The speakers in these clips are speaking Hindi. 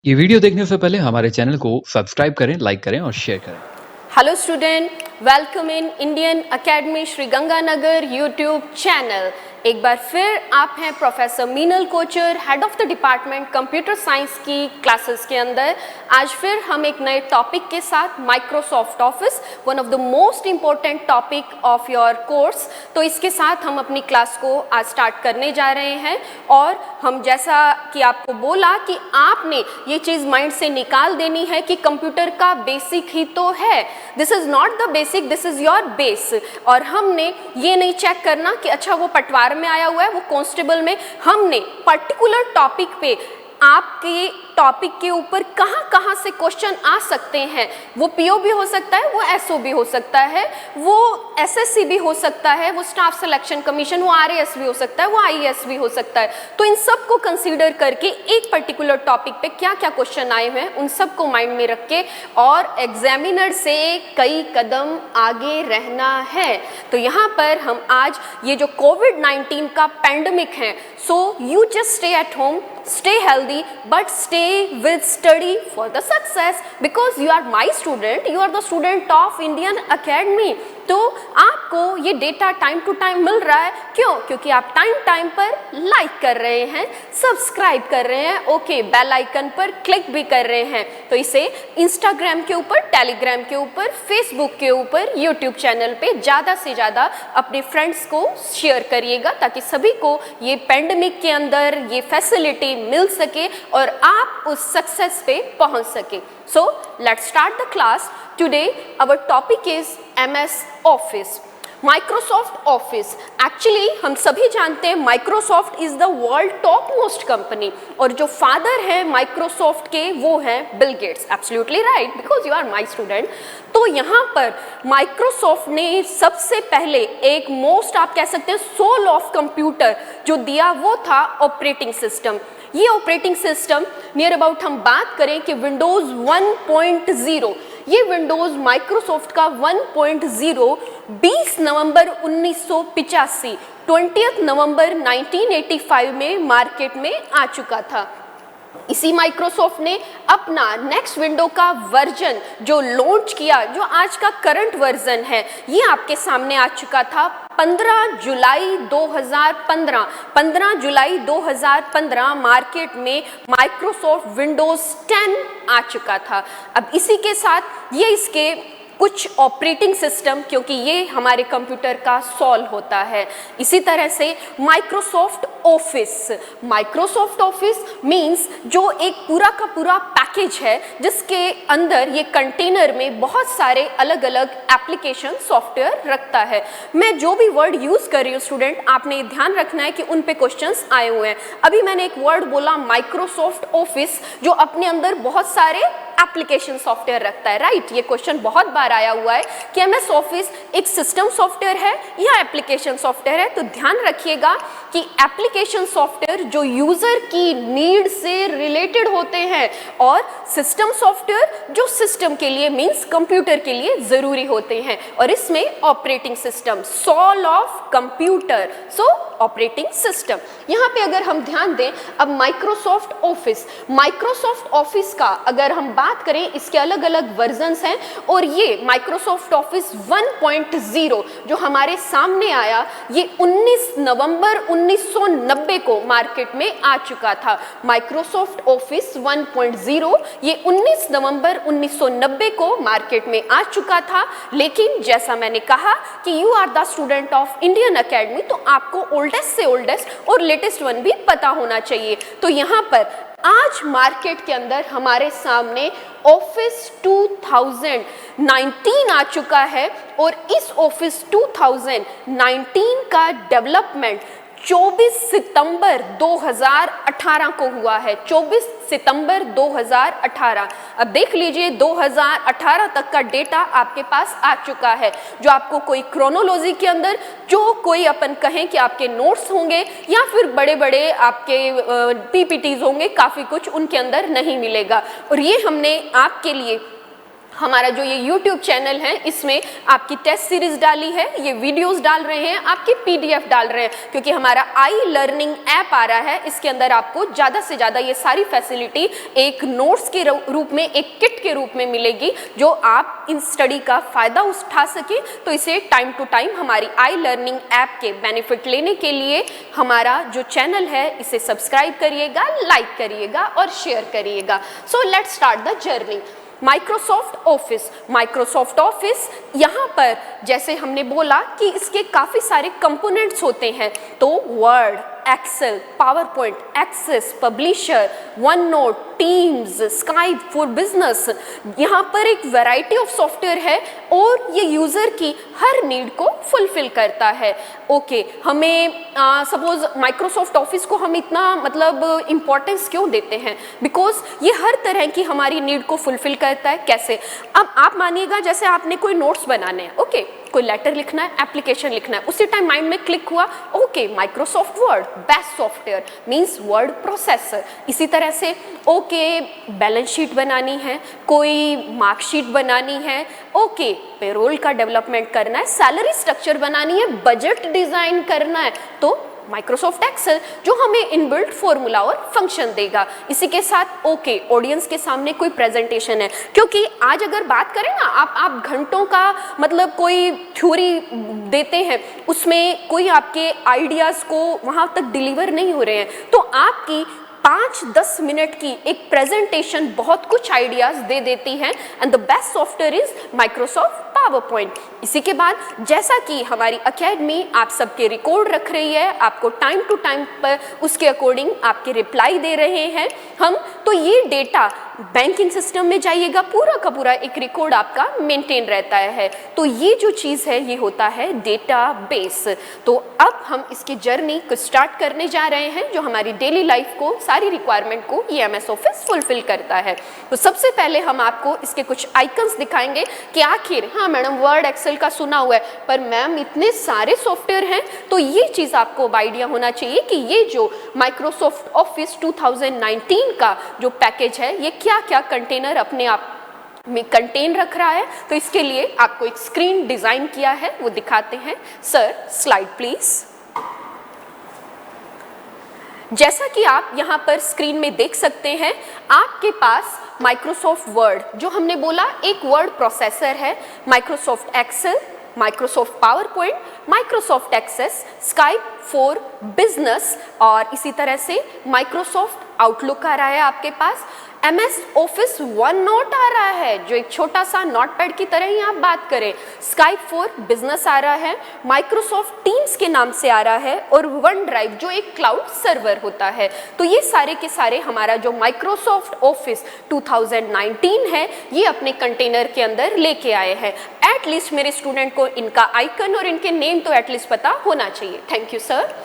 ये वीडियो देखने से पहले हमारे चैनल को सब्सक्राइब करें, लाइक करें और शेयर करें। Hello student, welcome in Indian Academy Shri Ganganagar YouTube channel। एक बार फिर आप हैं professor Meenal Kochar, head of the department computer science की क्लासेस के अंदर। आज फिर हम एक नए टॉपिक के साथ Microsoft office, one of the most important topic of your course. तो इसके साथ हम अपनी क्लास को आज स्टार्ट करने जा रहे हैं और हम जैसा कि आपको बोला कि आपने ये चीज़ माइंड से निकाल देनी है कि कंप्यूटर का बेसिक ही तो है। This is not the basic, this is your base. और हमने ये नहीं चेक करना कि अच्छा वो पटवार में आया हुआ है, वो कांस्टेबल में। हमने पर्टिकुलर टॉपिक पे आपके टॉपिक के ऊपर कहाँ से क्वेश्चन आ सकते हैं, वो पीओ भी हो सकता है, वो एसओ भी हो सकता है, वो एसएससी भी हो सकता है, वो स्टाफ सिलेक्शन कमीशन, वो आरएएस भी हो सकता है, वो आईएएस भी हो सकता है। तो इन सब को कंसीडर करके एक पर्टिकुलर टॉपिक पे क्या क्या क्वेश्चन आए हुए हैं उन सब को माइंड में रख के और एग्जामिनर से कई कदम आगे रहना है। तो यहाँ पर हम आज ये जो कोविड-19 का पैंडेमिक है, so you just stay at home, stay healthy but stay with study for the success because you are my student, you are the student of Indian Academy। तो आपको ये डेटा टाइम टू टाइम मिल रहा है, क्यों? क्योंकि आप टाइम पर लाइक कर रहे हैं, सब्सक्राइब कर रहे हैं, ओके, बेल आइकन पर क्लिक भी कर रहे हैं। तो इसे इंस्टाग्राम के ऊपर, टेलीग्राम के ऊपर, फेसबुक के ऊपर, यूट्यूब चैनल पे ज़्यादा से ज़्यादा अपने फ्रेंड्स को शेयर करिएगा ताकि सभी को ये पैंडेमिक के अंदर ये फैसिलिटी मिल सके और आप उस सक्सेस पे पहुंच सके। So let's start the class. Today our topic is MS Office, Microsoft Office। Actually हम सभी जानते हैं Microsoft is the world top most company और जो फादर है Microsoft के वो है Bill Gates. Absolutely right, because you are my student। तो यहाँ पर Microsoft ने सबसे पहले एक मोस्ट आप कह सकते हैं सोल ऑफ कंप्यूटर जो दिया वो था ऑपरेटिंग सिस्टम। ये ऑपरेटिंग सिस्टम नियर अबाउट हम बात करें कि विंडोज़ 1.0, ये विंडोज़ माइक्रोसॉफ्ट का 1.0 20 नवंबर 1985, 20 नवंबर 1985 में मार्केट में आ चुका था। इसी माइक्रोसॉफ्ट ने अपना नेक्स्ट विंडो का वर्जन जो लॉन्च किया, जो आज का करंट वर्जन है, ये आपके सामने आ चुका था 15 जुलाई 2015। 15 जुलाई 2015 मार्केट में माइक्रोसॉफ्ट विंडोज 10 आ चुका था। अब इसी के साथ ये इसके कुछ ऑपरेटिंग सिस्टम, क्योंकि ये हमारे कंप्यूटर का सॉल्व होता है। इसी तरह से माइक्रोसॉफ्ट ऑफिस मींस जो एक पूरा का पूरा पैकेज है जिसके अंदर ये कंटेनर में बहुत सारे अलग अलग एप्लीकेशन सॉफ्टवेयर रखता है। मैं जो भी वर्ड यूज़ कर रही हूँ स्टूडेंट, आपने ध्यान रखना है कि उन पे क्वेश्चंस आए हुए हैं। अभी मैंने एक वर्ड बोला माइक्रोसॉफ्ट ऑफिस, जो अपने अंदर बहुत सारे एप्लीकेशन सॉफ्टवेयर रखता है, राइट? ये क्वेश्चन बहुत बार आया हुआ है कि एमएस ऑफिस एक सिस्टम सॉफ्टवेयर है या एप्लीकेशन सॉफ्टवेयर है। तो ध्यान रखिएगा कि एप्लीकेशन सॉफ्टवेयर जो यूजर की नीड से रिलेटेड होते हैं और सिस्टम सॉफ्टवेयर जो सिस्टम के लिए मींस कंप्यूटर के लिए जरूरी होते हैं। और इसमें operating system, soul of computer, so operating system. यहाँ पे अगर हम ध्यान दें, अब माइक्रोसॉफ्ट ऑफिस का अगर हम बात करें, इसके अलग अलग वर्जन्स हैं और ये माइक्रोसॉफ्ट ऑफिस 1.0 जो हमारे सामने आया, ये 19 नवंबर 1990 को मार्केट में आ चुका था। माइक्रोसॉफ्ट ऑफिस 1.0 ये 19 नवंबर 1990 को मार्केट में आ चुका था। लेकिन जैसा मैंने कहा कि you are the student of Indian academy, तो आपको ओल्डेस्ट से ओल्डेस्ट और लेटेस्ट वन भी पता होना चाहिए। तो यहाँ पर आज मार्केट के अंदर हमारे सामने ऑफिस 2019 आ चुका है और इस ऑफिस 2019 का डेवलपमेंट 24 सितंबर 2018 को हुआ है। 24 सितंबर 2018। अब देख लीजिए 2018 तक का डेटा आपके पास आ चुका है, जो आपको कोई क्रोनोलॉजी के अंदर जो कोई अपन कहें कि आपके नोट्स होंगे या फिर बड़े बड़े आपके पीपीटीज होंगे, काफ़ी कुछ उनके अंदर नहीं मिलेगा। और ये हमने आपके लिए हमारा जो ये YouTube चैनल है इसमें आपकी टेस्ट सीरीज डाली है, ये वीडियोस डाल रहे हैं, आपकी PDF डाल रहे हैं, क्योंकि हमारा आई लर्निंग ऐप आ रहा है। इसके अंदर आपको ज़्यादा से ज़्यादा ये सारी फैसिलिटी एक नोट्स के रूप में, एक किट के रूप में मिलेगी, जो आप इन स्टडी का फ़ायदा उठा सके। तो इसे टाइम टू टाइम हमारी आई लर्निंग ऐप के बेनिफिट लेने के लिए हमारा जो चैनल है इसे सब्सक्राइब करिएगा, लाइक करिएगा और शेयर करिएगा। So let's start the journey. Microsoft office यहाँ पर जैसे हमने बोला कि इसके काफ़ी सारे कंपोनेंट्स होते हैं, तो Word, Excel, PowerPoint, Access, Publisher, OneNote, Teams, Skype for Business, यहाँ पर एक वैरायटी ऑफ सॉफ्टवेयर है और ये यूज़र की हर नीड को फुलफिल करता है। ओके, हमें सपोज माइक्रोसॉफ्ट ऑफिस को हम इतना मतलब इम्पोर्टेंस क्यों देते हैं? बिकॉज ये हर तरह की हमारी नीड को फुलफिल करता है। कैसे? अब आप मानिएगा जैसे आपने कोई नोट्स बनाने हैं, ओके, कोई लेटर लिखना है, एप्लीकेशन लिखना है, उसी टाइम माइंड में क्लिक हुआ, okay, Microsoft word best software means word processor. इसी तरह से ओके, बैलेंस शीट बनानी है, कोई मार्कशीट बनानी है, ओके, पेरोल का डेवलपमेंट करना है, सैलरी स्ट्रक्चर बनानी है, बजट डिजाइन करना है, तो माइक्रोसॉफ्ट एक्सेल जो हमें इनबिल्ट फॉर्मूला और फंक्शन देगा। इसी के साथ ओके, ऑडियंस के सामने कोई प्रेजेंटेशन है, क्योंकि आज अगर बात करें ना, आप घंटों का मतलब कोई थ्योरी देते हैं, उसमें कोई आपके आइडियाज़ को वहाँ तक डिलीवर नहीं हो रहे हैं, तो आपकी 5-10 मिनट की एक प्रेजेंटेशन बहुत कुछ आइडियाज दे देती है। And the best software is Microsoft power point. इसी के बाद जैसा कि हमारी अकेडमी आप सबके रिकॉर्ड रख रही है, आपको टाइम टू टाइम पर उसके अकॉर्डिंग आपके रिप्लाई दे रहे हैं हम, तो ये डेटा बैंकिंग सिस्टम में जाइएगा, पूरा का पूरा एक रिकॉर्ड आपका मेंटेन रहता है। तो ये जो चीज़ है ये होता है डेटाबेस। तो अब हम इसकी जर्नी को स्टार्ट करने जा रहे हैं, जो हमारी डेली लाइफ को, सारी रिक्वायरमेंट को ये MS ऑफिस फुलफिल करता है। तो सबसे पहले हम आपको इसके कुछ आइकन्स दिखाएंगे कि आखिर, हाँ मैडम वर्ड एक्सेल का सुना हुआ है, पर मैम इतने सारे सॉफ्टवेयर हैं, तो ये चीज़ आपको आइडिया होना चाहिए कि ये जो माइक्रोसॉफ्ट ऑफिस 2019 का जो पैकेज है ये क्या क्या कंटेनर अपने आप में कंटेन रख रहा है। तो इसके लिए आपको एक स्क्रीन डिजाइन किया है, वो दिखाते हैं। Sir slide please. जैसा कि आप यहाँ पर स्क्रीन में देख सकते हैं, आपके पास माइक्रोसॉफ्ट वर्ड, जो हमने बोला एक वर्ड प्रोसेसर है, Microsoft Excel, Microsoft PowerPoint, Microsoft Access, Skype for Business और इसी तरह से माइक्रोसॉफ्ट आउटलुक आ रहा है आपके पास, MS ऑफिस वन नोट आ रहा है जो एक छोटा सा नोटपैड की तरह ही आप बात करें, स्काइप फॉर बिजनेस आ रहा है, माइक्रोसॉफ्ट टीम्स के नाम से आ रहा है और वन ड्राइव जो एक क्लाउड सर्वर होता है। तो ये सारे के सारे हमारा जो माइक्रोसॉफ्ट ऑफिस 2019 है ये अपने कंटेनर के अंदर लेके आए हैं। एटलीस्ट मेरे स्टूडेंट को इनका आइकन और इनके नेम तो एटलीस्ट पता होना चाहिए। Thank you sir.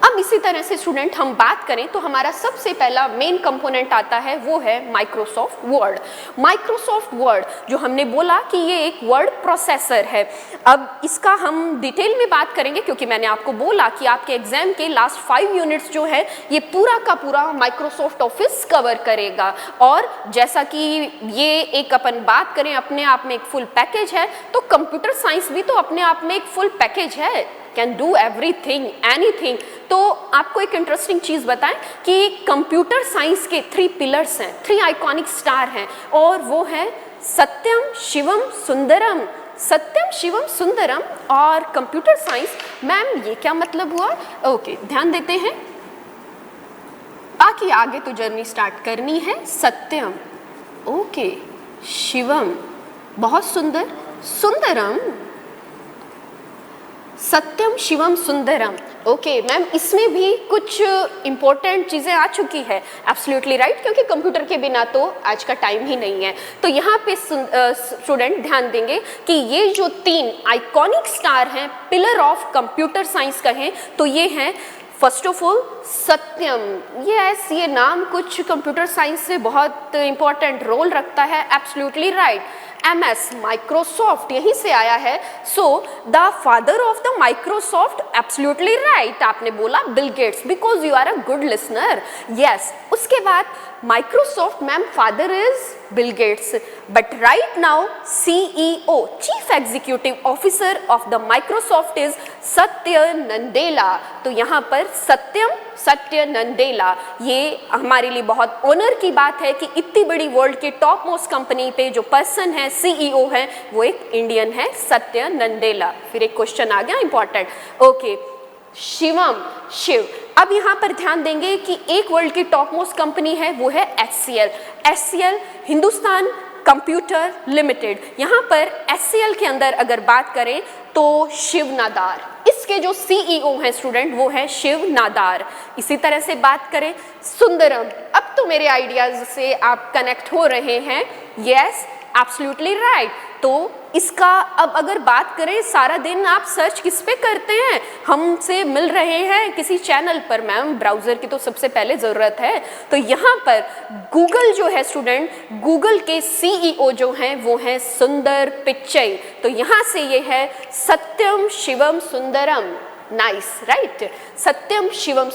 अब इसी तरह से स्टूडेंट हम बात करें तो हमारा सबसे पहला मेन कंपोनेंट आता है, वो है माइक्रोसॉफ्ट वर्ड। माइक्रोसॉफ्ट वर्ड जो हमने बोला कि ये एक वर्ड प्रोसेसर है। अब इसका हम डिटेल में बात करेंगे, क्योंकि मैंने आपको बोला कि आपके एग्जाम के लास्ट 5 यूनिट्स जो है ये पूरा का पूरा माइक्रोसॉफ्ट ऑफिस कवर करेगा। और जैसा कि ये एक अपन बात करें अपने आप में एक फुल पैकेज है, तो कंप्यूटर साइंस भी तो अपने आप में एक फुल पैकेज है, कैन डू एवरीथिंग एनीथिंग। तो आपको एक इंटरेस्टिंग चीज़ बताएं कि कंप्यूटर साइंस के 3 पिलर्स हैं, 3 आइकॉनिक स्टार हैं, और वो है सत्यम शिवम सुंदरम। सत्यम शिवम सुंदरम और कंप्यूटर साइंस, मैम ये क्या मतलब हुआ? ओके, ध्यान देते हैं, बाकी आगे तो जर्नी स्टार्ट करनी है। सत्यम, ओके, शिवम बहुत सुंदर, सुंदरम, सत्यम शिवम सुंदरम। ओके मैम, इसमें भी कुछ इंपॉर्टेंट चीज़ें आ चुकी है। एब्सोल्युटली राइट, क्योंकि कंप्यूटर के बिना तो आज का टाइम ही नहीं है। तो यहाँ पे स्टूडेंट ध्यान देंगे कि ये जो 3 आइकॉनिक स्टार हैं, पिलर ऑफ कंप्यूटर साइंस कहें तो ये हैं, first of all Satyam. Yes, ये नाम कुछ कंप्यूटर साइंस से बहुत इंपॉर्टेंट रोल रखता है। Absolutely right. MS माइक्रोसॉफ्ट यहीं से आया है। So the father of the Microsoft, absolutely right, आपने बोला Bill Gates, because you are a good listener. Yes, उसके बाद Microsoft ma'am father is Bill Gates, but right now CEO chief executive officer of the Microsoft is Satya Nadella. तो यहाँ पर सत्य नंदेला, ये हमारे लिए बहुत ऑनर की बात है कि इतनी बड़ी वर्ल्ड के टॉप मोस्ट कंपनी पे जो पर्सन है, CEO है, वो एक इंडियन है, सत्य नंदेला। फिर एक क्वेश्चन आ गया इंपॉर्टेंट। ओके, शिव। अब यहाँ पर ध्यान देंगे कि एक वर्ल्ड की टॉप मोस्ट कंपनी है, वो है HCL हिंदुस्तान कंप्यूटर लिमिटेड। यहाँ पर HCL के अंदर अगर बात करें तो शिव नादार, इसके जो CEO हैं स्टूडेंट, वो है शिव नादार। इसी तरह से बात करें सुंदरम, अब तो मेरे आइडियाज से आप कनेक्ट हो रहे हैं। Yes, absolutely right. तो इसका अब अगर बात करें, सारा दिन आप सर्च किस पे करते हैं, हमसे मिल रहे हैं किसी चैनल पर, मैम ब्राउजर की तो सबसे पहले ज़रूरत है। तो यहाँ पर गूगल जो है स्टूडेंट, गूगल के CEO जो हैं वो हैं सुंदर पिच्चई। तो यहाँ से ये है Satyam Shivam Sundaram. Nice, right, Satyam Shivam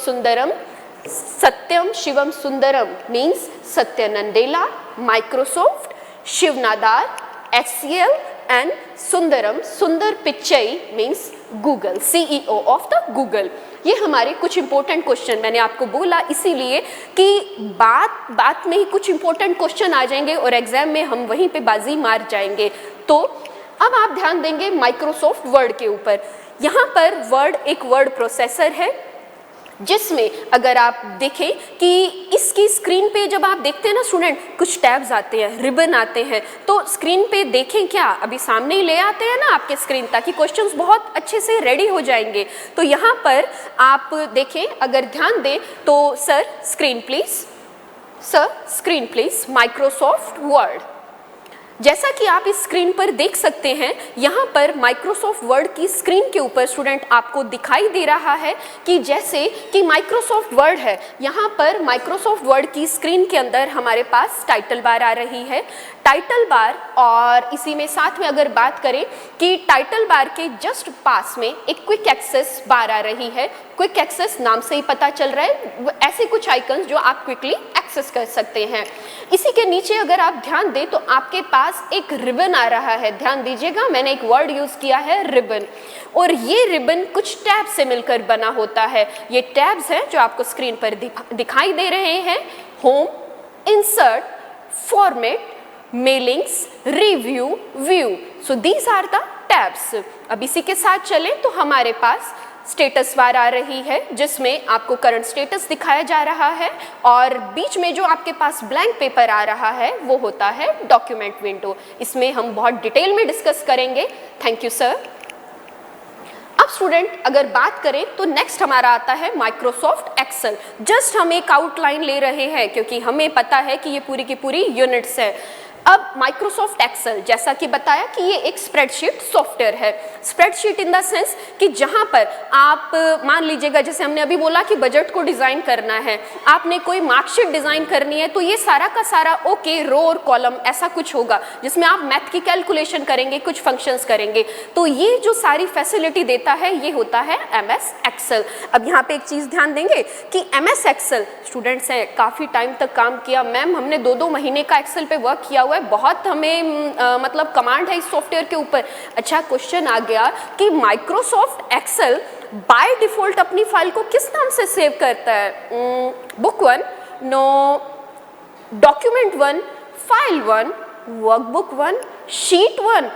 Sundaram means Satya Nadella, Microsoft, Shiv Nadar, HCL and Sundaram, Sundar Pichai means Google, CEO of the Google. ये हमारे कुछ इंपॉर्टेंट क्वेश्चन, मैंने आपको बोला इसीलिए कि बात में ही कुछ इंपॉर्टेंट क्वेश्चन आ जाएंगे और एग्जाम में हम वहीं पे बाजी मार जाएंगे। तो अब आप ध्यान देंगे माइक्रोसॉफ्ट वर्ड के ऊपर। यहाँ पर वर्ड एक वर्ड प्रोसेसर है, जिसमें अगर आप देखें कि इसकी स्क्रीन पे जब आप देखते हैं ना स्टूडेंट, कुछ टैब्स आते हैं, रिबन आते हैं, तो स्क्रीन पे देखें, क्या अभी सामने ही ले आते हैं ना आपके स्क्रीन, ताकि क्वेश्चंस बहुत अच्छे से रेडी हो जाएंगे। तो यहाँ पर आप देखें, अगर ध्यान दें तो sir screen please, Microsoft word. जैसा कि आप इस स्क्रीन पर देख सकते हैं, यहाँ पर माइक्रोसॉफ्ट वर्ड की स्क्रीन के ऊपर स्टूडेंट आपको दिखाई दे रहा है कि जैसे कि माइक्रोसॉफ्ट वर्ड है, यहाँ पर माइक्रोसॉफ्ट वर्ड की स्क्रीन के अंदर हमारे पास टाइटल बार आ रही है, टाइटल बार, और इसी में साथ में अगर बात करें कि टाइटल बार के जस्ट पास में एक क्विक एक्सेस बार आ रही है। क्विक एक्सेस नाम से ही पता चल रहा है, ऐसे कुछ आइकन्स जो आप क्विकली एक्सेस कर सकते हैं। इसी के नीचे अगर आप ध्यान दें तो आपके पास एक रिबन आ रहा है, ध्यान दीजिएगा, मैंने एक वर्ड यूज किया है रिबन, और ये रिबन कुछ टैब से मिलकर बना होता है। ये टैब्स हैं जो आपको स्क्रीन पर दिखाई दे रहे हैं, home, insert, format, mailings, review, view. So these are the tabs. अब इसी के साथ चलें तो हमारे पास स्टेटस बार आ रही है, जिसमें आपको करंट स्टेटस दिखाया जा रहा है, और बीच में जो आपके पास ब्लैंक पेपर आ रहा है वो होता है डॉक्यूमेंट विंडो। इसमें हम बहुत डिटेल में डिस्कस करेंगे। Thank you sir. अब स्टूडेंट अगर बात करें तो नेक्स्ट हमारा आता है माइक्रोसॉफ्ट एक्सेल। जस्ट हम एक आउटलाइन ले रहे हैं क्योंकि हमें पता है कि ये पूरी की पूरी यूनिट्स है। अब माइक्रोसॉफ्ट एक्सेल, जैसा कि बताया कि ये एक स्प्रेडशीट सॉफ्टवेयर है। स्प्रेडशीट इन द सेंस कि जहां पर आप मान लीजिएगा, जैसे हमने अभी बोला कि बजट को डिजाइन करना है, आपने कोई मार्कशीट डिजाइन करनी है, तो ये सारा का सारा ओके रो और कॉलम ऐसा कुछ होगा जिसमें आप मैथ की कैलकुलेशन करेंगे, कुछ फंक्शंस करेंगे। तो ये जो सारी फैसिलिटी देता है ये होता है MS एक्सेल। अब यहाँ पे एक चीज ध्यान देंगे कि MS एक्सेल स्टूडेंट्स हैं काफी टाइम तक काम किया, मैम हमने 2-2 महीने का एक्सेल पे वर्क किया हुआ, बहुत हमें मतलब कमांड है इस सॉफ्टवेयर के ऊपर। अच्छा, क्वेश्चन आ गया कि माइक्रोसॉफ्ट एक्सेल बाय डिफॉल्ट अपनी फाइल को किस नाम से सेव करता है? Book 1, no, document 1, file 1, workbook 1, sheet 1।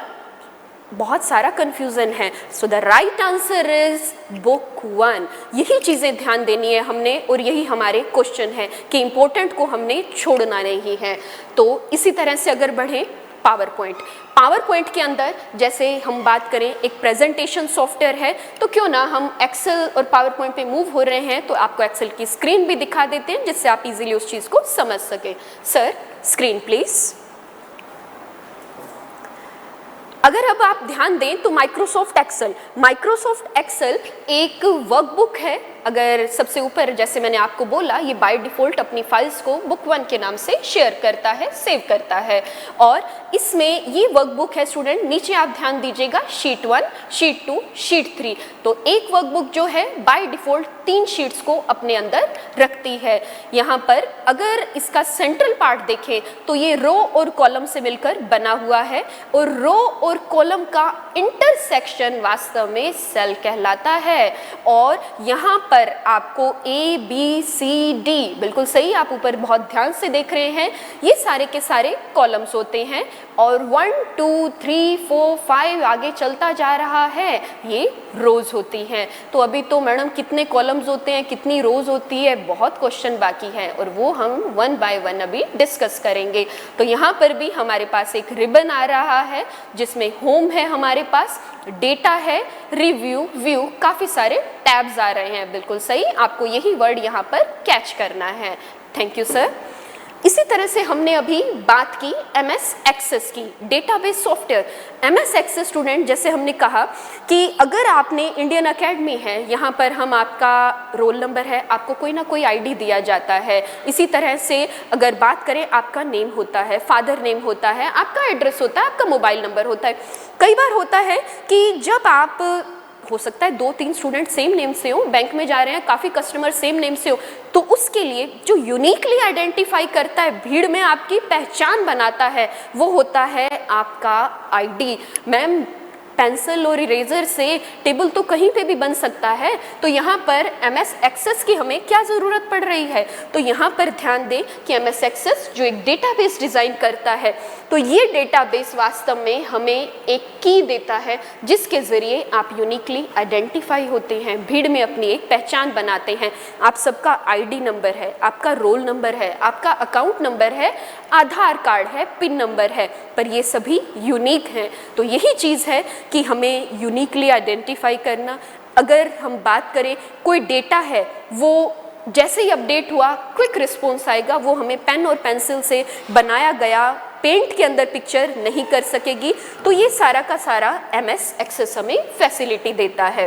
बहुत सारा कंफ्यूजन है। So the right answer is book 1। यही चीजें ध्यान देनी है हमने, और यही हमारे क्वेश्चन है कि इंपॉर्टेंट को हमने छोड़ना नहीं है। तो इसी तरह से अगर बढ़ें, पावर पॉइंट के अंदर जैसे हम बात करें, एक प्रेजेंटेशन सॉफ्टवेयर है, तो क्यों ना हम एक्सेल और पावर पॉइंट पे मूव हो रहे हैं तो आपको एक्सेल की स्क्रीन भी दिखा देते हैं जिससे आप इजीली उस चीज को समझ सके। Sir screen please. अगर अब आप ध्यान दें तो माइक्रोसॉफ्ट एक्सेल एक वर्कबुक है अगर सबसे ऊपर जैसे मैंने आपको बोला, ये बाय डिफ़ॉल्ट अपनी फाइल्स को बुक 1 के नाम से शेयर करता है, सेव करता है। और इसमें ये वर्कबुक है स्टूडेंट, नीचे आप ध्यान दीजिएगा, शीट 1, शीट 2, शीट 3। तो एक वर्कबुक जो है बाय डिफ़ॉल्ट 3 शीट्स को अपने अंदर रखती है। यहाँ पर अगर इसका सेंट्रल पार्ट देखें तो ये रो और कॉलम से मिलकर बना हुआ है, और रो और कॉलम का इंटरसेक्शन वास्तव में सेल कहलाता है। और यहाँ पर आपको A, B, C, D, बिल्कुल सही, आप ऊपर बहुत ध्यान से देख रहे हैं, ये सारे के सारे कॉलम्स होते हैं। और 1, 2, 3, 4, 5 आगे चलता जा रहा है, ये रोज होती हैं। तो अभी तो मैडम कितने कॉलम्स होते हैं, कितनी रोज होती है, बहुत क्वेश्चन बाकी है, और वो हम 1 बाय 1 अभी डिस्कस करेंगे। तो यहाँ पर भी हमारे पास एक रिबन आ रहा है जिसमें होम है, हमारे पास डेटा है, रिव्यू, व्यू, काफ़ी सारे टैब्स आ रहे हैं। बिल्कुल सही, आपको यही वर्ड यहाँ पर कैच करना है। Thank you sir. इसी तरह से हमने अभी बात की MS एक्सेस की, database software. MS Access student, जैसे हमने कहा कि अगर आपने इंडियन अकेडमी है, यहाँ पर हम आपका रोल नंबर है, आपको कोई ना कोई ID दिया जाता है। इसी तरह से अगर बात करें, आपका नेम होता है, फादर नेम होता है, आपका एड्रेस होता है, आपका मोबाइल नंबर होता है। कई बार होता है कि जब आप, हो सकता है 2-3 स्टूडेंट सेम नेम से हो, बैंक में जा रहे हैं, काफ़ी कस्टमर सेम नेम से हो, तो उसके लिए जो यूनिकली आइडेंटिफाई करता है, भीड़ में आपकी पहचान बनाता है, वो होता है आपका ID। मैम, पेंसिल और इरेजर से टेबल तो कहीं पे भी बन सकता है, तो यहाँ पर MS एक्सेस की हमें क्या ज़रूरत पड़ रही है? तो यहाँ पर ध्यान दें कि MS एक्सेस जो एक डेटाबेस डिज़ाइन करता है, तो ये डेटाबेस वास्तव में हमें एक की देता है जिसके ज़रिए आप यूनिकली आइडेंटिफाई होते हैं, भीड़ में अपनी एक पहचान बनाते हैं। आप सबका ID नंबर है, आपका रोल नंबर है, आपका अकाउंट नंबर है, आधार कार्ड है, पिन नंबर है, पर ये सभी यूनिक हैं। तो यही चीज़ है कि हमें यूनिकली आइडेंटिफाई करना। अगर हम बात करें, कोई डेटा है, वो जैसे ही अपडेट हुआ क्विक रिस्पॉन्स आएगा, वो हमें पेन और पेंसिल से बनाया गया पेंट के अंदर पिक्चर नहीं कर सकेगी। तो ये सारा का सारा MS एक्सेस हमें फैसिलिटी देता है।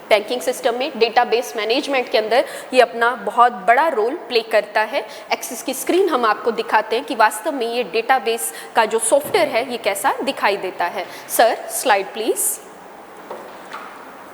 बैंकिंग सिस्टम में डेटाबेस मैनेजमेंट के अंदर ये अपना बहुत बड़ा रोल प्ले करता है। एक्सेस की स्क्रीन हम आपको दिखाते हैं कि वास्तव में ये डेटाबेस का जो सॉफ्टवेयर है ये कैसा दिखाई देता है। Sir, slide please.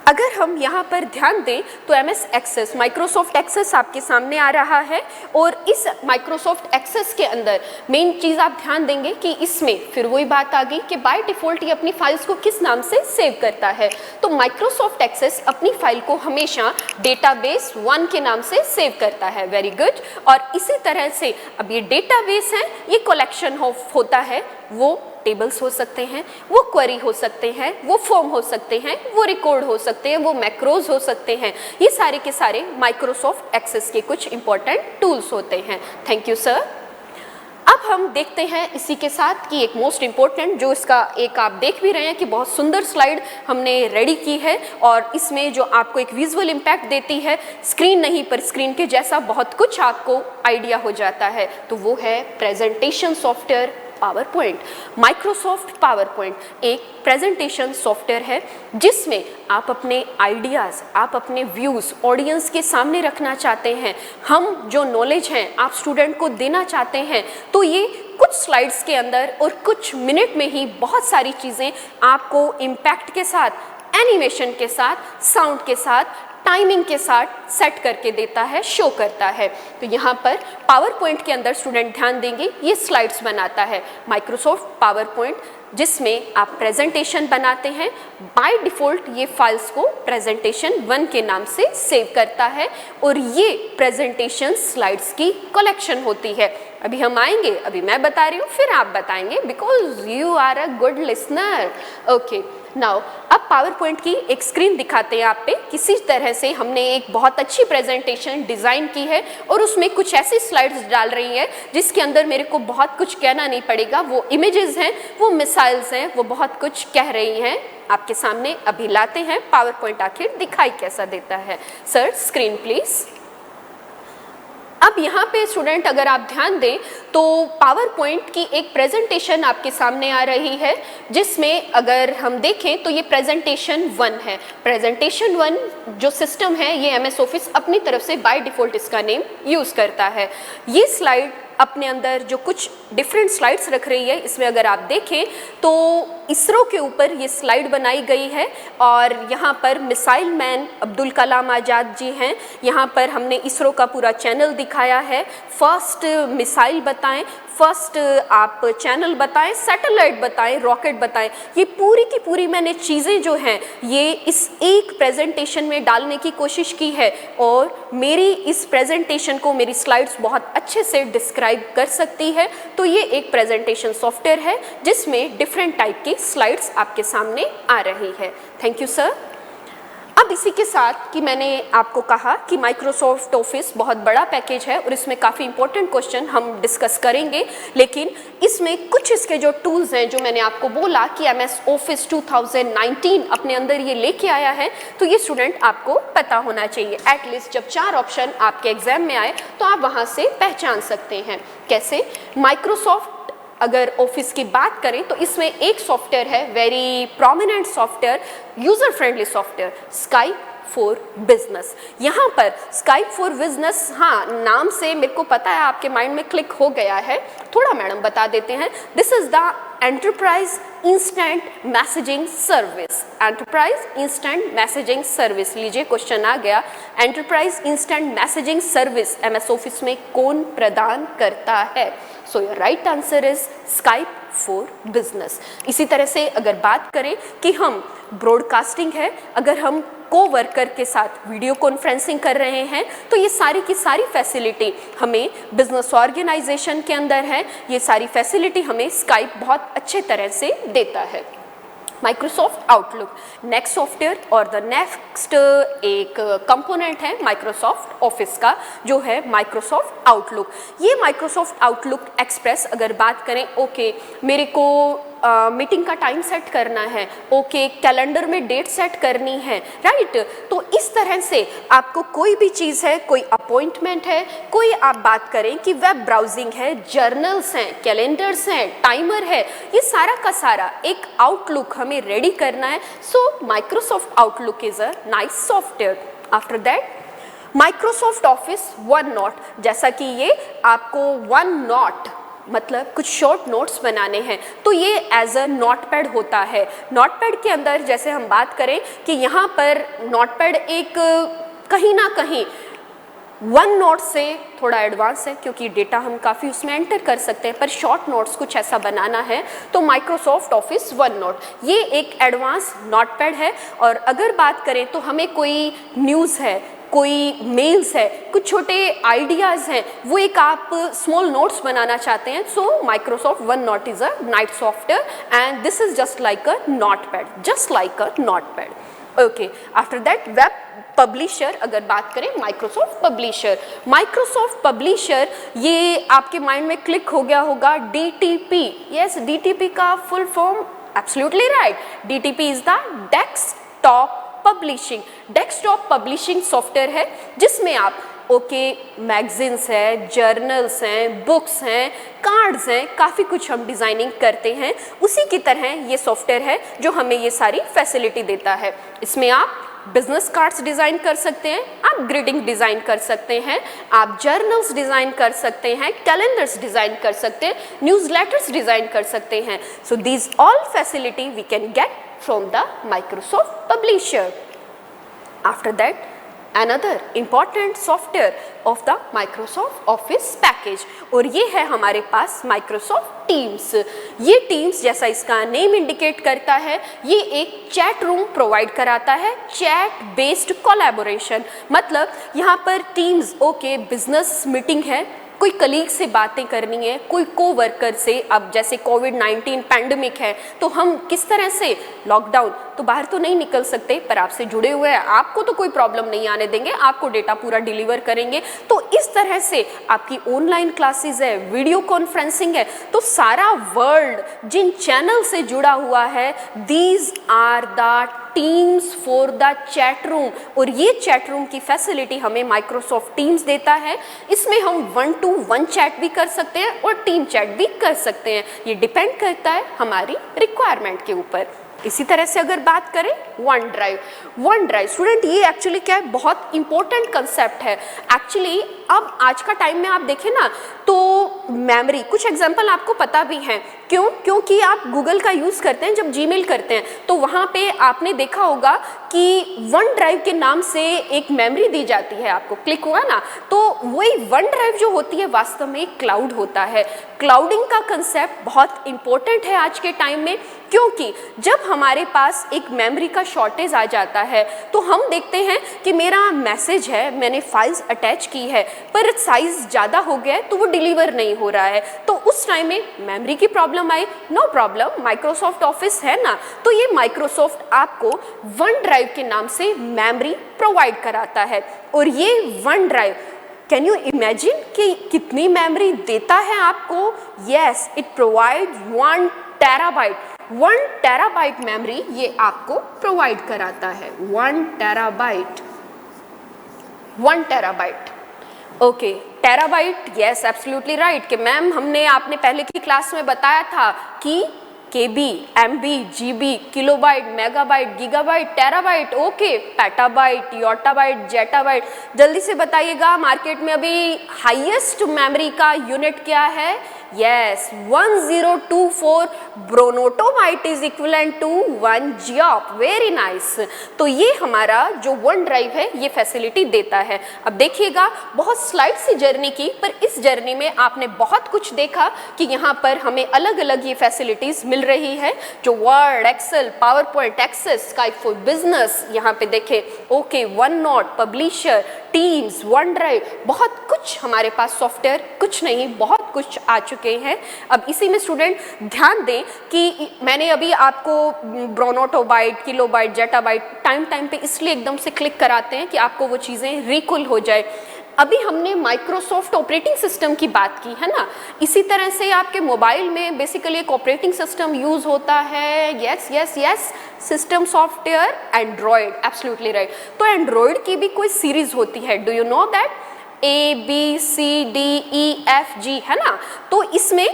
अगर हम यहाँ पर ध्यान दें तो MS एक्सेस, माइक्रोसॉफ्ट एक्सेस आपके सामने आ रहा है, और इस माइक्रोसॉफ्ट एक्सेस के अंदर मेन चीज़ आप ध्यान देंगे कि इसमें फिर वही बात आ गई कि बाय डिफ़ॉल्ट ये अपनी फाइल्स को किस नाम से सेव करता है। तो माइक्रोसॉफ्ट एक्सेस अपनी फाइल को हमेशा डेटाबेस 1 के नाम से सेव करता है। Very good. और इसी तरह से अब ये डेटाबेस है, ये कलेक्शन होता है, वो टेबल्स हो सकते हैं, वो क्वेरी हो सकते हैं, वो फॉर्म हो सकते हैं, वो रिकॉर्ड हो सकते हैं, वो मैक्रोज हो सकते हैं। ये सारे के सारे माइक्रोसॉफ्ट एक्सेस के कुछ इंपॉर्टेंट टूल्स होते हैं। Thank you sir. अब हम देखते हैं इसी के साथ कि एक मोस्ट इम्पॉर्टेंट, जो इसका एक आप देख भी रहे हैं कि बहुत सुंदर स्लाइड हमने रेडी की है, और इसमें जो आपको एक विजुअल इम्पैक्ट देती है, स्क्रीन नहीं पर स्क्रीन के जैसा बहुत कुछ आपको आइडिया हो जाता है, तो वो है presentation software power point. Microsoft power point एक प्रेजेंटेशन सॉफ्टवेयर है जिसमें आप अपने आइडियाज़, आप अपने व्यूज़ ऑडियंस के सामने रखना चाहते हैं, हम जो नॉलेज हैं आप स्टूडेंट को देना चाहते हैं, तो ये कुछ स्लाइड्स के अंदर और कुछ मिनट में ही बहुत सारी चीज़ें आपको इम्पैक्ट के साथ, एनिमेशन के साथ, साउंड के साथ, टाइमिंग के साथ सेट करके देता है, शो करता है। तो यहाँ पर पावर पॉइंट के अंदर स्टूडेंट ध्यान देंगे, ये स्लाइड्स बनाता है माइक्रोसॉफ्ट पावर पॉइंट, जिसमें आप प्रेजेंटेशन बनाते हैं। बाय डिफ़ॉल्ट ये फाइल्स को प्रेजेंटेशन 1 के नाम से सेव करता है, और ये प्रेजेंटेशन स्लाइड्स की कलेक्शन होती है। अभी हम आएंगे, अभी मैं बता रही हूँ, फिर आप बताएंगे, because you are a good listener. Okay, now अब पावर पॉइंट की एक स्क्रीन दिखाते हैं आप पे। किसी तरह से हमने एक बहुत अच्छी प्रेजेंटेशन डिज़ाइन की है, और उसमें कुछ ऐसी स्लाइड्स डाल रही है जिसके अंदर मेरे को बहुत कुछ कहना नहीं पड़ेगा, वो इमेजेस हैं, वो मिसाइल्स हैं, वो बहुत कुछ कह रही हैं। आपके सामने अभी लाते हैं पावर पॉइंट आखिर दिखाई कैसा देता है। Sir, screen please. अब यहाँ पे स्टूडेंट अगर आप ध्यान दें तो पावर पॉइंट की एक प्रेजेंटेशन आपके सामने आ रही है, जिसमें अगर हम देखें तो ये प्रेजेंटेशन 1 है। प्रेजेंटेशन 1 जो सिस्टम है ये MS ऑफिस अपनी तरफ से बाय डिफ़ॉल्ट इसका नेम यूज़ करता है। ये स्लाइड अपने अंदर जो कुछ डिफरेंट स्लाइड्स रख रही है, इसमें अगर आप देखें तो इसरो के ऊपर ये स्लाइड बनाई गई है और यहाँ पर मिसाइल मैन अब्दुल कलाम आज़ाद जी हैं। यहाँ पर हमने इसरो का पूरा चैनल दिखाया है। फर्स्ट मिसाइल बताएं, फर्स्ट आप चैनल बताएं, सैटेलाइट बताएं, रॉकेट बताएं, ये पूरी की पूरी मैंने चीज़ें जो हैं ये इस एक प्रेजेंटेशन में डालने की कोशिश की है और मेरी इस प्रेजेंटेशन को मेरी स्लाइड्स बहुत अच्छे से डिस्क्राइब कर सकती है। तो ये एक प्रेजेंटेशन सॉफ्टवेयर है जिसमें डिफरेंट टाइप की स्लाइड्स आपके सामने आ रही है। Thank you sir. अब इसी के साथ कि मैंने आपको कहा कि माइक्रोसॉफ्ट ऑफिस बहुत बड़ा पैकेज है और इसमें काफ़ी इंपॉर्टेंट क्वेश्चन हम डिस्कस करेंगे, लेकिन इसमें कुछ इसके जो टूल्स हैं जो मैंने आपको बोला कि MS ऑफिस 2019 अपने अंदर ये लेके आया है, तो ये स्टूडेंट आपको पता होना चाहिए। एटलीस्ट जब 4 ऑप्शन आपके एग्जाम में आए तो आप वहाँ से पहचान सकते हैं। कैसे? माइक्रोसॉफ्ट अगर ऑफिस की बात करें तो इसमें एक सॉफ्टवेयर है, very prominent software, user friendly software, Skype for Business. यहाँ पर स्काइप फॉर बिजनेस, हाँ नाम से मेरे को पता है आपके माइंड में क्लिक हो गया है, थोड़ा मैडम बता देते हैं। This is the enterprise instant messaging service. Enterprise instant messaging service, लीजिए क्वेश्चन आ गया, enterprise instant messaging service MS office में कौन प्रदान करता है? So your right answer is Skype for business. इसी तरह से अगर बात करें कि हम ब्रॉडकास्टिंग है, अगर हम कोवर्कर के साथ वीडियो कॉन्फ्रेंसिंग कर रहे हैं तो ये सारी की सारी फैसिलिटी हमें बिजनेस ऑर्गेनाइजेशन के अंदर है, ये सारी फैसिलिटी हमें स्काइप बहुत अच्छे तरह से देता है। माइक्रोसॉफ्ट आउटलुक नेक्स्ट सॉफ्टवेयर और द नेक्स्ट एक कंपोनेंट है माइक्रोसॉफ्ट ऑफिस का, जो है माइक्रोसॉफ्ट आउटलुक। ये माइक्रोसॉफ्ट आउटलुक एक्सप्रेस अगर बात करें, ओके मेरे को मीटिंग का टाइम सेट करना है, ओके कैलेंडर में डेट सेट करनी है, राइट। तो इस तरह से आपको कोई भी चीज़ है, कोई अपॉइंटमेंट है, कोई आप बात करें कि वेब ब्राउजिंग है, जर्नल्स हैं, कैलेंडर्स हैं, टाइमर है, ये सारा का सारा एक आउटलुक हमें रेडी करना है। सो Microsoft outlook is a nice software. After that Microsoft office one note, जैसा कि ये आपको वन नोट मतलब कुछ शॉर्ट नोट्स बनाने हैं तो ये एज अ नोटपैड होता है। नोटपैड के अंदर जैसे हम बात करें कि यहाँ पर नोटपैड एक कहीं ना कहीं वन नोट से थोड़ा एडवांस है, क्योंकि डेटा हम काफ़ी उसमें एंटर कर सकते हैं, पर शॉर्ट नोट्स कुछ ऐसा बनाना है तो माइक्रोसॉफ्ट ऑफिस वन नोट ये एक एडवांस नोटपैड है। और अगर बात करें तो हमें कोई न्यूज़ है, कोई मेल्स है, कुछ छोटे आइडियाज़ हैं, वो एक आप स्मॉल नोट्स बनाना चाहते हैं, सो Microsoft one note is a nice software and this is just like a notepad, just like a notepad. Okay, after that web publisher अगर बात करें, माइक्रोसॉफ्ट पब्लिशर। माइक्रोसॉफ्ट पब्लिशर ये आपके माइंड में क्लिक हो गया होगा, DTP। यस, DTP का full form absolutely right, DTP is the desktop publishing. Desktop publishing software है जिसमें आप मैगजीन्स है, जर्नल्स हैं, बुक्स हैं, कार्ड्स हैं, काफ़ी कुछ हम डिज़ाइनिंग करते हैं। उसी की तरह ये सॉफ्टवेयर है जो हमें ये सारी फैसिलिटी देता है। इसमें आप बिजनेस कार्ड्स डिज़ाइन कर सकते हैं, आप ग्रीटिंग डिज़ाइन कर सकते हैं, आप जर्नल्स डिज़ाइन कर सकते हैं, कैलेंडर्स डिज़ाइन कर सकते हैं, न्यूज़लेटर्स डिज़ाइन कर सकते हैं। So these all facility we can get from the Microsoft Publisher. After that, another important software of the Microsoft Office package, और ये है हमारे पास Microsoft Teams। ये Teams जैसा इसका नेम इंडिकेट करता है, ये एक चैट रूम प्रोवाइड कराता है, चैट बेस्ड कोलैबोरेशन। मतलब यहाँ पर Teams बिजनेस मीटिंग है, कोई कलीग से बातें करनी है, कोई कोवर्कर से, अब जैसे कोविड-19 पैंडमिक है तो हम किस तरह से लॉकडाउन, तो बाहर तो नहीं निकल सकते, पर आपसे जुड़े हुए हैं, आपको तो कोई प्रॉब्लम नहीं आने देंगे, आपको डेटा पूरा डिलीवर करेंगे। तो इस तरह से आपकी ऑनलाइन क्लासेस है, वीडियो कॉन्फ्रेंसिंग है, तो सारा वर्ल्ड जिन चैनल से जुड़ा हुआ है, these are the Teams for the chat room. और ये चैट रूम की फैसिलिटी हमें माइक्रोसॉफ्ट टीम्स देता है। इसमें हम 1-to-1 चैट भी कर सकते हैं और टीम चैट भी कर सकते हैं, ये डिपेंड करता है हमारी रिक्वायरमेंट के ऊपर। इसी तरह से अगर बात करें वन ड्राइव स्टूडेंट, ये एक्चुअली क्या है, बहुत इंपॉर्टेंट कंसेप्ट है एक्चुअली। अब आज का टाइम में आप देखें ना तो मेमोरी, कुछ एग्जांपल आपको पता भी हैं, क्योंकि आप गूगल का यूज़ करते हैं, जब जीमेल करते हैं तो वहाँ पे आपने देखा होगा कि वन ड्राइव के नाम से एक मेमोरी दी जाती है, आपको क्लिक हुआ ना, तो वही वन ड्राइव जो होती है वास्तव में एक क्लाउड होता है। क्लाउडिंग का कंसेप्ट बहुत इंपॉर्टेंट है आज के टाइम में, क्योंकि जब हमारे पास एक मेमोरी का शॉर्टेज आ जाता है तो हम देखते हैं कि मेरा मैसेज है, मैंने फाइल्स अटैच की है, पर साइज ज़्यादा हो गया है तो वो डिलीवर नहीं हो रहा है, तो उस टाइम में मेमोरी की प्रॉब्लम आई। नो प्रॉब्लम, माइक्रोसॉफ्ट ऑफिस है ना, तो ये माइक्रोसॉफ्ट आपको वन ड्राइव के नाम से मेमोरी प्रोवाइड कराता है। और ये one drive, can you imagine कि कितनी मेमोरी देता है आपको? Yes, it provide 1 terabyte. 1 terabyte memory ये आपको प्रोवाइड कराता है। 1 terabyte. Okay, terabyte, yes absolutely right कि मैम हमने आपने पहले की क्लास में बताया था कि KB, MB, GB, kilobyte, megabyte, gigabyte, terabyte, okay, petabyte, yottabyte, zettabyte. जल्दी से बताइएगा, मार्केट में अभी हाईएस्ट मेमोरी का यूनिट क्या है? Yes, 1024 brontobyte is equivalent to 1 geop. Very nice. तो ये हमारा जो वन ड्राइव है ये फैसिलिटी देता है। अब देखिएगा, बहुत स्लाइड सी जर्नी की, पर इस जर्नी में आपने बहुत कुछ देखा कि यहाँ पर हमें अलग अलग ये फैसिलिटीज मिल रही है, जो Word, Excel, PowerPoint, Access, Skype for Business, यहाँ पे देखे, okay, OneNote, Publisher, Teams, OneDrive, बहुत कुछ हमारे पास सॉफ्टवेयर, कुछ नहीं बहुत कुछ आ चुके हैं। अब इसी में स्टूडेंट ध्यान दें कि मैंने अभी आपको ब्रोनोटोबाइट, किलोबाइट, जेटाबाइट टाइम पे इसलिए एकदम से क्लिक कराते हैं कि आपको वो चीज़ें रिकॉल हो जाए। अभी हमने माइक्रोसॉफ्ट ऑपरेटिंग सिस्टम की बात की है ना, इसी तरह से आपके मोबाइल में बेसिकली एक ऑपरेटिंग सिस्टम यूज होता है। Yes, system software Android, absolutely right. तो एंड्रॉयड की भी कोई सीरीज होती है, do you know that? ABCDEFG है ना, तो इसमें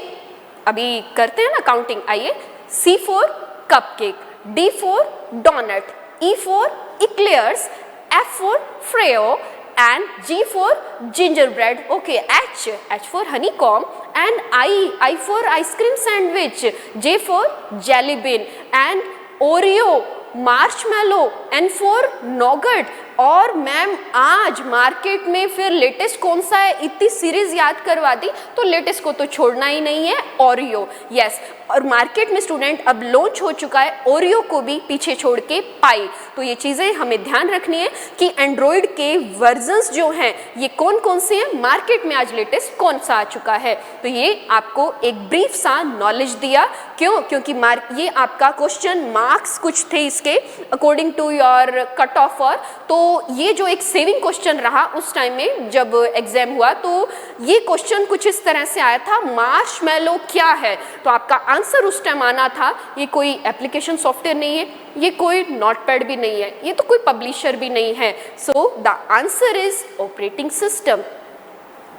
अभी करते हैं ना काउंटिंग, आइए। C for cupcake, D for donut, E for eclairs, F for Freo and G for gingerbread. Okay, H for honeycomb and I for ice cream sandwich, J for jelly bean and Oreo, Marshmallow, N for nougat। और मैम आज मार्केट में फिर लेटेस्ट कौन सा है? इतनी सीरीज याद करवा दी तो लेटेस्ट को तो छोड़ना ही नहीं है, ओरियो। यस, और मार्केट में स्टूडेंट अब लॉन्च हो चुका है ओरियो को भी पीछे छोड़ के पाई। तो ये चीज़ें हमें ध्यान रखनी है कि एंड्रॉयड के वर्जन्स जो हैं ये कौन कौन से हैं, मार्केट में आज लेटेस्ट कौन सा आ चुका है। तो ये आपको एक ब्रीफ सा नॉलेज दिया, क्योंकि ये आपका क्वेश्चन मार्क्स कुछ थे इसके according to your cut off, और तो ये जो एक सेविंग क्वेश्चन रहा उस टाइम में जब एग्जाम हुआ, तो ये क्वेश्चन कुछ इस तरह से आया था, मार्शमैलो क्या है? तो आपका आंसर उस टाइम आना था, ये कोई एप्लीकेशन सॉफ्टवेयर नहीं है, ये कोई नोटपैड भी नहीं है, ये तो कोई पब्लिशर भी नहीं है। So the answer is operating system.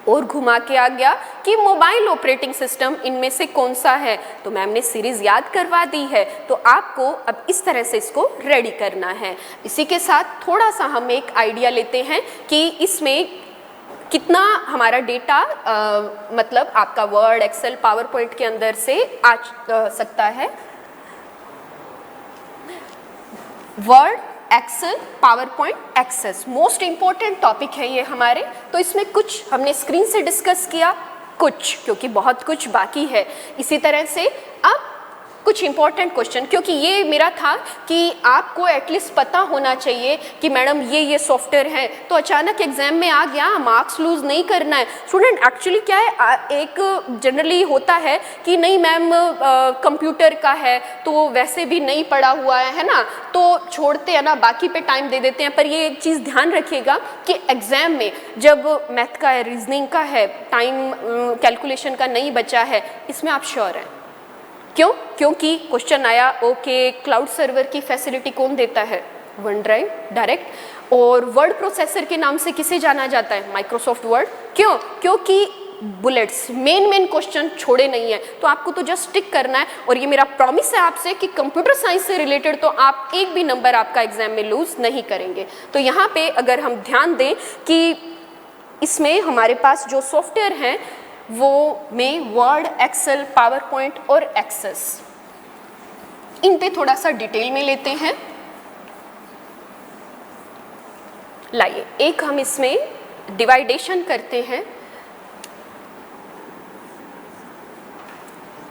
और घुमा के आ गया कि मोबाइल ऑपरेटिंग सिस्टम इनमें से कौन सा है, तो मैम ने सीरीज याद करवा दी है, तो आपको अब इस तरह से इसको रेडी करना है। इसी के साथ थोड़ा सा हम एक आइडिया लेते हैं कि इसमें कितना हमारा डेटा मतलब आपका वर्ड, एक्सेल, पावर पॉइंट के अंदर से आ सकता है। Word, Excel, PowerPoint, Access, most important topic है ये हमारे। तो इसमें कुछ हमने स्क्रीन से डिस्कस किया, कुछ क्योंकि बहुत कुछ बाकी है। इसी तरह से अब कुछ कुछ इंपॉर्टेंट क्वेश्चन, क्योंकि ये मेरा था कि आपको एटलीस्ट पता होना चाहिए कि मैडम ये सॉफ्टवेयर है, तो अचानक एग्जाम में आ गया, मार्क्स लूज नहीं करना है। स्टूडेंट एक्चुअली क्या है, एक जनरली होता है कि नहीं मैम कंप्यूटर का है तो वैसे भी नहीं पढ़ा हुआ है ना, तो छोड़ते हैं ना, बाकी पे टाइम दे देते हैं। पर ये एक चीज़ ध्यान रखिएगा कि एग्जाम में जब मैथ का है, रीजनिंग का है, टाइम कैलकुलेशन का नहीं बचा है, इसमें आप श्योर हैं। क्यों? क्योंकि क्वेश्चन आया, ओके क्लाउड सर्वर की फैसिलिटी कौन देता है? One drive direct. और वर्ड प्रोसेसर के नाम से किसे जाना जाता है? Microsoft word. क्यों? क्योंकि बुलेट्स मेन क्वेश्चन छोड़े नहीं है, तो आपको तो जस्ट टिक करना है। और ये मेरा प्रॉमिस है आपसे कि कंप्यूटर साइंस से रिलेटेड तो आप एक भी नंबर आपका एग्जाम में लूज नहीं करेंगे। तो यहाँ पे अगर हम ध्यान दें कि इसमें हमारे पास जो सॉफ्टवेयर हैं वो में वर्ड, एक्सेल, पावर पॉइंट और एक्सेस, इन पे थोड़ा सा डिटेल में लेते हैं। लाइए एक हम इसमें डिवाइडेशन करते हैं,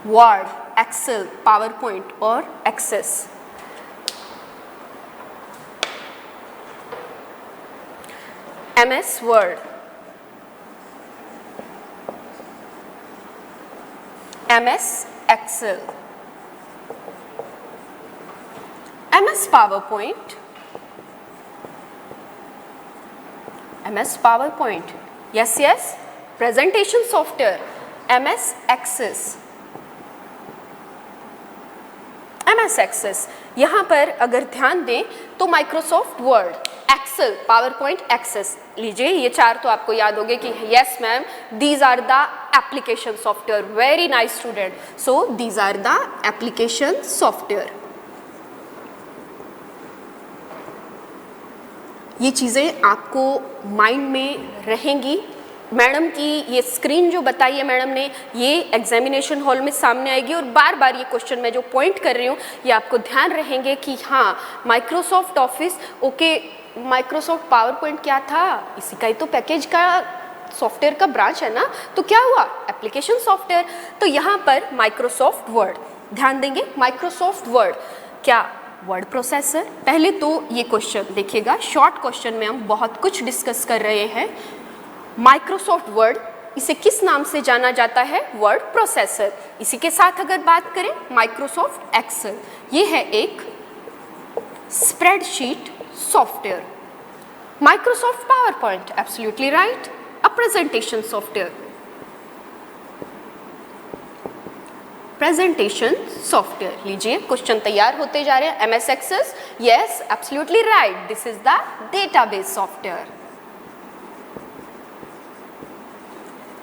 वर्ड, एक्सेल, पावर पॉइंट और Access. MS Word, MS Excel, MS PowerPoint, MS PowerPoint, yes, presentation software, MS Access, MS Access। यहाँ पर अगर ध्यान दें तो Microsoft Word, Excel, PowerPoint, Access, लीजिए ये चार तो आपको याद होंगे कि yes ma'am these are the application software. Very nice student, so these are the application software. ये चीज़ें आपको माइंड में रहेंगी। मैडम की ये स्क्रीन जो बताई है मैडम ने, ये एग्जामिनेशन हॉल में सामने आएगी और बार बार ये क्वेश्चन मैं जो पॉइंट कर रही हूँ ये आपको ध्यान रहेंगे कि हाँ Microsoft office, okay Microsoft power point क्या था, इसी का ही तो पैकेज का सॉफ्टवेयर का ब्रांच है ना, तो क्या हुआ एप्लीकेशन सॉफ्टवेयर। तो यहाँ पर माइक्रोसॉफ्ट वर्ड ध्यान देंगे, माइक्रोसॉफ्ट वर्ड क्या, वर्ड प्रोसेसर। पहले तो ये क्वेश्चन देखिएगा, शॉर्ट क्वेश्चन में हम बहुत कुछ डिस्कस कर रहे हैं। माइक्रोसॉफ्ट वर्ड, इसे किस नाम से जाना जाता है? Word processor. इसी के साथ अगर बात करें माइक्रोसॉफ्ट एक्सेल, ये है एक spreadsheet software. Microsoft PowerPoint, absolutely right, a presentation software. Presentation software, लीजिए क्वेश्चन तैयार होते जा रहे हैं। MS Access, yes absolutely right, this is the database software.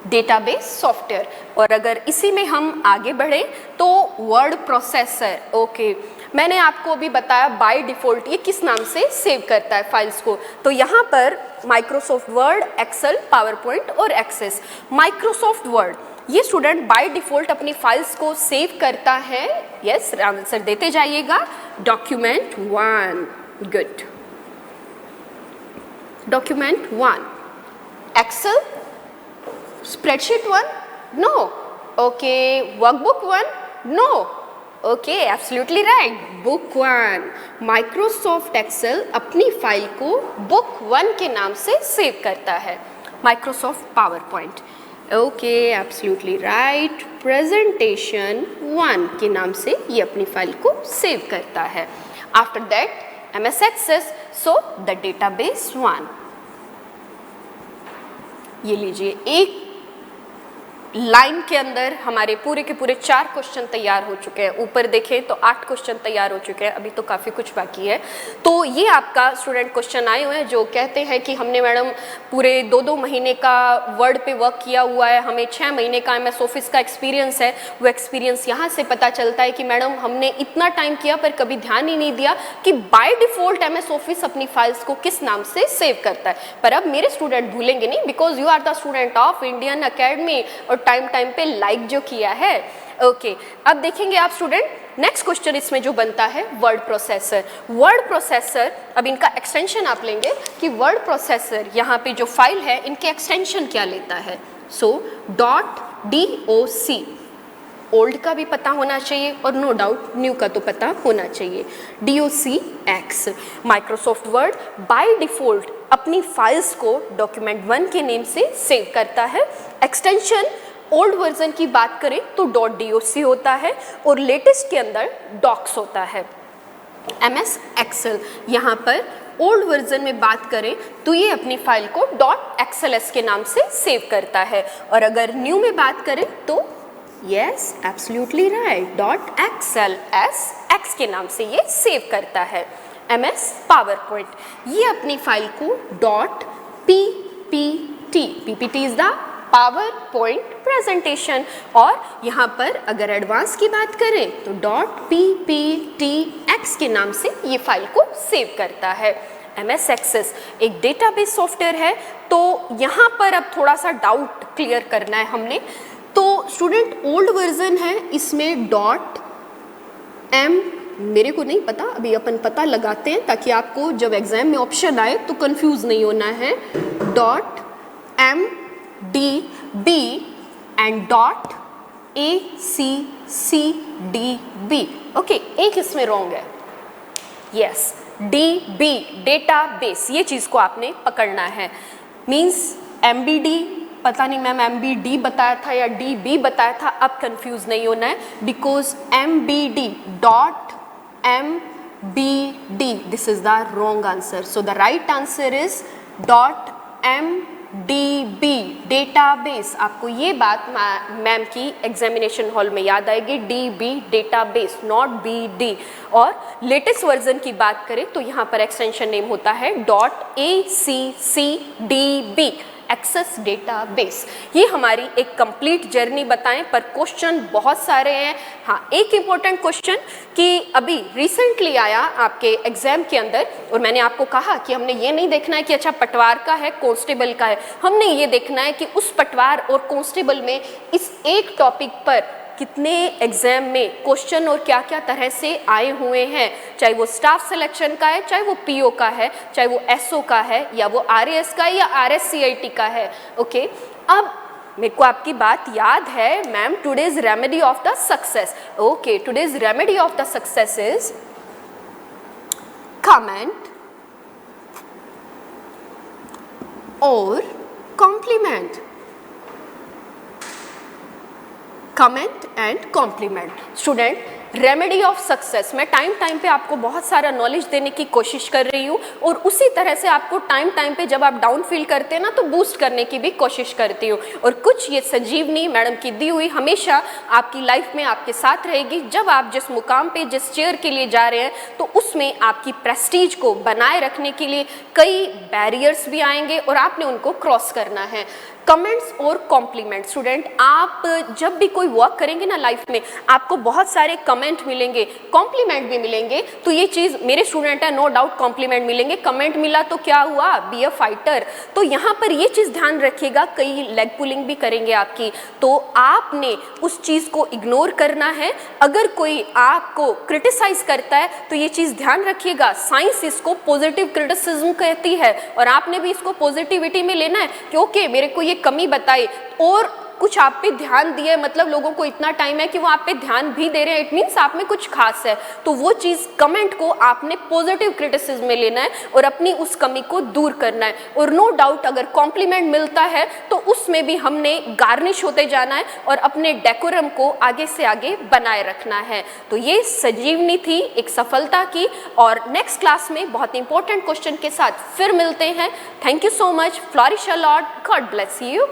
Database software. और अगर इसी में हम आगे बढ़े तो वर्ड प्रोसेसर, ओके मैंने आपको अभी बताया बाय डिफ़ॉल्ट ये किस नाम से सेव करता है फाइल्स को, तो यहाँ पर Microsoft Word, Excel, PowerPoint और एक्सेस। माइक्रोसॉफ्ट वर्ड ये स्टूडेंट बाय डिफ़ॉल्ट अपनी फाइल्स को सेव करता है, यस आंसर देते जाइएगा, document 1, good, document 1। Excel, spreadsheet 1, no, okay workbook 1, no, okay absolutely right, book 1। Microsoft Excel अपनी फाइल को बुक 1 के नाम से सेव करता है। Microsoft PowerPoint, okay absolutely right, presentation 1 के नाम से ये अपनी फाइल को सेव करता है। After that MS Access, so the database 1। ये लीजिए एक लाइन के अंदर हमारे पूरे के पूरे 4 क्वेश्चन तैयार हो चुके हैं। ऊपर देखें तो 8 क्वेश्चन तैयार हो चुके हैं, अभी तो काफ़ी कुछ बाकी है। तो ये आपका स्टूडेंट क्वेश्चन आए हुए हैं जो कहते हैं कि हमने मैडम पूरे 2-2 महीने का वर्ड पे वर्क किया हुआ है, हमें 6 महीने का MS ऑफिस का एक्सपीरियंस है। वो एक्सपीरियंस यहाँ से पता चलता है कि मैडम हमने इतना टाइम किया पर कभी ध्यान ही नहीं दिया कि बाय डिफ़ॉल्ट MS ऑफिस अपनी फाइल्स को किस नाम से सेव करता है। पर अब मेरे स्टूडेंट भूलेंगे नहीं, because you are the student of Indian academy और टाइम पे लाइक जो किया है, ओके अब देखेंगे आप स्टूडेंट नेक्स्ट क्वेश्चन इसमें जो बनता है वर्ड प्रोसेसर। वर्ड प्रोसेसर, अब इनका एक्सटेंशन आप लेंगे कि वर्ड प्रोसेसर यहाँ पे जो फाइल है इनके एक्सटेंशन क्या लेता है, सो .doc ओल्ड का भी पता होना चाहिए और नो डाउट न्यू का तो पता होना चाहिए। docx Microsoft word by default अपनी फाइल्स को डॉक्यूमेंट 1 के नेम से सेव करता है। एक्सटेंशन ओल्ड वर्जन की बात करें तो .doc होता है और लेटेस्ट के अंदर डॉक्स होता है। MS एक्सेल यहाँ पर ओल्ड वर्जन में बात करें तो ये अपनी फाइल को .xls के नाम से सेव करता है और अगर न्यू में बात करें तो यस एब्सोल्युटली राइट .xls के नाम से ये सेव करता है। MS पावर पॉइंट ये अपनी फाइल को .ppt is the power point presentation और यहाँ पर अगर एडवांस की बात करें तो .pptx के नाम से ये फाइल को सेव करता है। MS एक्सेस एक डेटाबेस सॉफ्टवेयर है तो यहाँ पर अब थोड़ा सा डाउट क्लियर करना है हमने। तो स्टूडेंट ओल्ड वर्जन है, इसमें .m मेरे को नहीं पता, अभी अपन पता लगाते हैं ताकि आपको जब एग्जाम में ऑप्शन आए तो कंफ्यूज नहीं होना है। .mdb एंड .accdb ओके, एक इसमें रॉन्ग है। यस DB डेटाबेस ये चीज़ को आपने पकड़ना है। मीन्स MBD पता नहीं मैम MBD बताया था या DB बताया था, अब कंफ्यूज नहीं होना है because MBD this is the wrong answer. So the right answer is .mdb database. आपको ये बात मैम की एग्जामिनेशन हॉल में याद आएगी, DB डेटाबेस नॉट BD। और लेटेस्ट वर्जन की बात करें तो यहाँ पर एक्सटेंशन नेम होता है .accdb एक्सेस डेटाबेस। ये हमारी एक कंप्लीट जर्नी बताएं पर क्वेश्चन बहुत सारे हैं। हाँ, एक इम्पोर्टेंट क्वेश्चन कि अभी रिसेंटली आया आपके एग्जाम के अंदर और मैंने आपको कहा कि हमने ये नहीं देखना है कि अच्छा पटवार का है कांस्टेबल का है, हमने ये देखना है कि उस पटवार और कांस्टेबल में इस एक टॉपिक पर कितने एग्जाम में क्वेश्चन और क्या क्या तरह से आए हुए हैं, चाहे वो स्टाफ सिलेक्शन का है, चाहे वो PO का है, चाहे वो SO का है या वो RAS का है या RSCIT का है। ओके, अब मेरे को आपकी बात याद है ma'am, today's remedy of the success. Okay, today's remedy of the success is comment और compliment. Comment and compliment. Student, remedy of success मैं टाइम पे आपको बहुत सारा नॉलेज देने की कोशिश कर रही हूँ और उसी तरह से आपको टाइम पे जब आप डाउन फील करते हैं ना तो बूस्ट करने की भी कोशिश करती हूँ। और कुछ ये संजीवनी मैडम की दी हुई हमेशा आपकी लाइफ में आपके साथ रहेगी। जब आप जिस मुकाम पे जिस चेयर के लिए जा रहे हैं तो उसमें आपकी प्रेस्टीज को बनाए रखने के लिए कई बैरियर्स भी आएंगे और आपने उनको क्रॉस करना है। कमेंट्स और कॉम्प्लीमेंट। स्टूडेंट, आप जब भी कोई वर्क करेंगे ना लाइफ में आपको बहुत सारे कमेंट मिलेंगे, कॉम्प्लीमेंट भी मिलेंगे। तो ये चीज़ मेरे स्टूडेंट है, नो डाउट कॉम्प्लीमेंट मिलेंगे, कमेंट मिला तो क्या हुआ, बी अ फाइटर। तो यहाँ पर ये चीज़ ध्यान रखिएगा, कई लेग पुलिंग भी करेंगे आपकी, तो आपने उस चीज़ को इग्नोर करना है। अगर कोई आपको क्रिटिसाइज करता है तो ये चीज़ ध्यान रखिएगा, साइंस इसको पॉजिटिव क्रिटिसिज्म कहती है और आपने भी इसको पॉजिटिविटी में लेना है कि ओके मेरे को ये कमी बताई और कुछ आप पे ध्यान दिए, मतलब लोगों को इतना टाइम है कि वो आप पे ध्यान भी दे रहे हैं, इट मीन्स आप में कुछ खास है। तो वो चीज़ कमेंट को आपने पॉजिटिव क्रिटिसिज्म में लेना है और अपनी उस कमी को दूर करना है। और नो डाउट अगर कॉम्प्लीमेंट मिलता है तो उसमें भी हमने गार्निश होते जाना है और अपने डेकोरम को आगे से आगे बनाए रखना है। तो ये संजीवनी थी एक सफलता की और नेक्स्ट क्लास में बहुत इंपॉर्टेंट क्वेश्चन के साथ फिर मिलते हैं। Thank you so much, flourish a lot, God bless you.